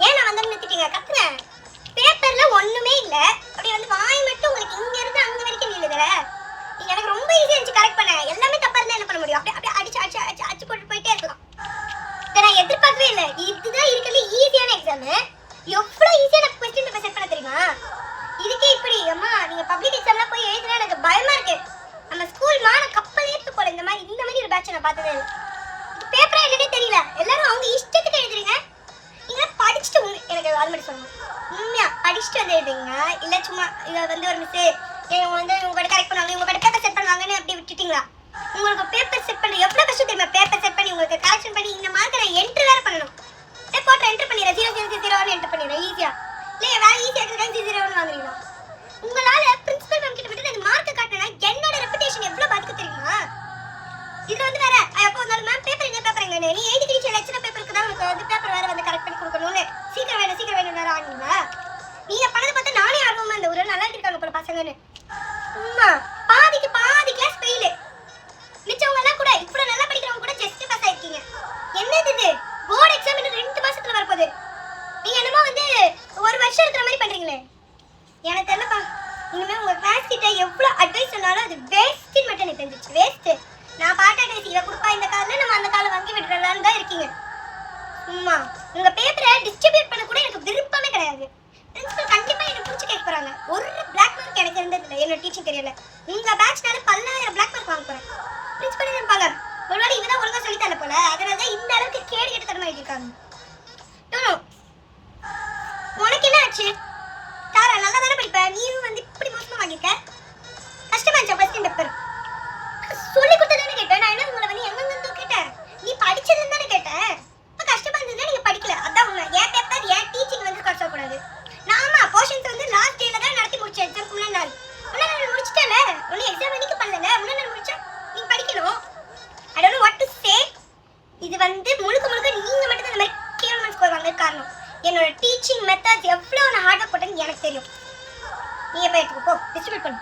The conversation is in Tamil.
ஏன் நான் வந்தேன்னு நிறுத்திட்டீங்க? கத்துறேன். பேப்பர்ல ஒண்ணுமே இல்ல. அப்படியே வந்து வாய் மட்டும் உங்களுக்கு இங்க இருந்து அங்க வரைக்கும் நில்லுதுல. எனக்கு ரொம்ப ஈஸியா இருந்துச்சு கரெக்ட் பண்ண. எல்லாமே தப்பா இருந்தா என்ன பண்ண முடியும்? அப்படியே அடிச்சு போட்டு போயிட்டே இருக்கலாம். இதை நான் எதிர்பார்க்கவே இல்லை. இதுதான் இருக்கிறது ஈஸியான எக்ஸாம். எவ்வளவு ஈஸியா நான் क्वेश्चन பேப்பர் செட் பண்ண தெரியுமா? இதுக்கே இப்படி அம்மா நீங்க பப்ளிக் எக்ஸாம்லாம் போய் எழுதுனா எனக்கு பயமா இருக்கு. நம்ம ஸ்கூல் மான கப்பல் ஏத்து போல இந்த மாதிரி ஒரு பேட்ச் நான் பார்த்ததே இல்லை. பேப்பரா என்னன்னே தெரியல. எல்லாரும் அவங்க இஷ்டத்துக்கு எழுதுறீங்க. நீங்க படிச்சுட்டு எனக்கு அது மாதிரி சொல்லணும். உண்மையா படிச்சுட்டு வந்து எழுதுங்க. இல்ல சும்மா இதை வந்து ஒரு மிஸ் இவங்க வந்து உங்க கரெக்ட் பண்ணுவாங்க, உங்க பேப்பர் செட் பண்ணுவாங்கன்னு அப்படி விட்டுட்டீங்களா? உங்களுக்கு பேப்பர் செட் பண்ண எவ்வளவு கஷ்டம் தெரியுமா? பேப்பர் செட் பண்ணி உங்களுக்கு கரெக்ஷன் பண்ணி இந்த மார்க்கை என்ட்ரி வேற பண்ணணும். போட்டு என்டர் பண்ணிடுறேன் 000 என்டர் பண்ணிடுறேன் ஈஸியா. இல்லையா வேற ஈஸியா இருக்கிறதுக்கு 0 வாங்குறீங்களா? உங்களால பிரின்சிபல் மேம் கிட்ட விட்டு அந்த மார்க்கை காட்டினா என்னோட ரெப்புடேஷன் எவ்வளவு பாதிக்கு தெரியுமா? இது வந்து வேற அப்போ ஒரு மேம் பேப்பர் எங்க நீ எழுதி கிழிச்ச லெக்சர் பேப்பருக்கு தான் உங்களுக்கு வந்து பேப்பர் வேற வந்து கரெக்ட் பண்ணி கொடுக்கணும்னு சீக்கிரம் வேணும் வேற ஆடுங்களா? நீங்க பண்ணது பார்த்தா நானே ஆடுவோமா இந்த ஒரு நல்லா இருக்காங்க போல பசங்கன்னு. அம்மா பாதி கிளாஸ் ஃபெயில். மிச்சவங்க எல்லாம் கூட இவ்வளவு நல்லா படிக்கிறவங்க கூட ஜஸ்ட் பாஸ் ஆயிருக்கீங்க. என்னது இது? போர்டு எக்ஸாம் இன்னும் 2 மாசத்துல வரப்போகுது. நீங்க என்னமோ வந்து ஒரு வருஷம் இருக்கிற மாதிரி பண்றீங்களே. எனக்கு தெரியலப்பா. இனிமே உங்க கிளாஸ் கிட்ட எவ்வளவு அட்வைஸ் சொன்னாலும் அது வேஸ்ட்னு மட்டும் எனக்கு தெரிஞ்சிச்சு. வேஸ்ட். நான் பாட்ட அட்வைஸ் இவ கொடுப்பா இந்த கால்ல நம்ம அந்த காலை வாங்கி விட்டுறலாம்னு தான் இருக்கீங்க. அம்மா உங்க பேப்பரை டிஸ்ட்ரிபியூட் பண்ண கூட எனக்கு விருப்பமே கிடையாது. பிரின்சிபல் கண்டிப்பா என்ன புடிச்சு கேட்க போறாங்க. ஒரு பிளாக் மார்க் எனக்கு இருந்தது இல்லை என்னோட டீச்சிங் கரியர்ல. உங்க பேட்ச்னால 10,000 பிளாக் மார்க் வாங்க போறேன். பிரின்சிபல் நினைப்பாங்க ஒருவேளை இவதான் ஒழுங்கா சொல்லி தரல போல, அதனாலதான் இந்த அளவுக்கு கேடு கெட்ட தரமா எழுதிருக்காங்க. உனக்கு என்ன ஆச்சு? தாரா நல்லா தானே படிப்ப, நீயும் வந்து இப்படி மோசமா வாங்கிருக்க. கஷ்டமா இருந்துச்சா கொஸ்டின் பேப்பர்? சொல்லி கொடுத்ததானே கேட்டேன். நான் என்ன உங்களை வந்து எங்கெந்தோ கேட்டேன். நீ படிச்சதுன்னு தானே கேட்டேன். இப்ப கஷ்டமா இருந்ததுன்னா நீங்க படிக்கல, அதான் உண்மை. என் பேப்பர் என் டீச்சிங் வந்து கஷ்ட கூடாது. நாம போர்ஷன்ஸ் வந்து லாஸ்ட் டேல தான் நடத்தி முடிச்சேன். எக்ஸாம் முன்னாடி நாள் முடிச்சிட்டேல. ஒன்னு எக்ஸாம் அன்னைக்கு பண்ணல, முன்னாடி நாள் முடிச்சா நீங்க படிக்கணும். I don't know what to say. இது வந்து முழுக்க நீங்க மட்டும் தான் இந்த மாதிரி கேவலமா ஸ்கோர் வாங்க காரணம். என்னோட டீச்சிங் மெத்தட்ஸ் எவ்வளவு நான் ஹார்ட் ஒர்க் போட்டேன்னு எனக்கு தெரியும். நீங்க போய் எடுத்துக்கோ, டிஸ்ட்ரிபியூட் பண்ணு.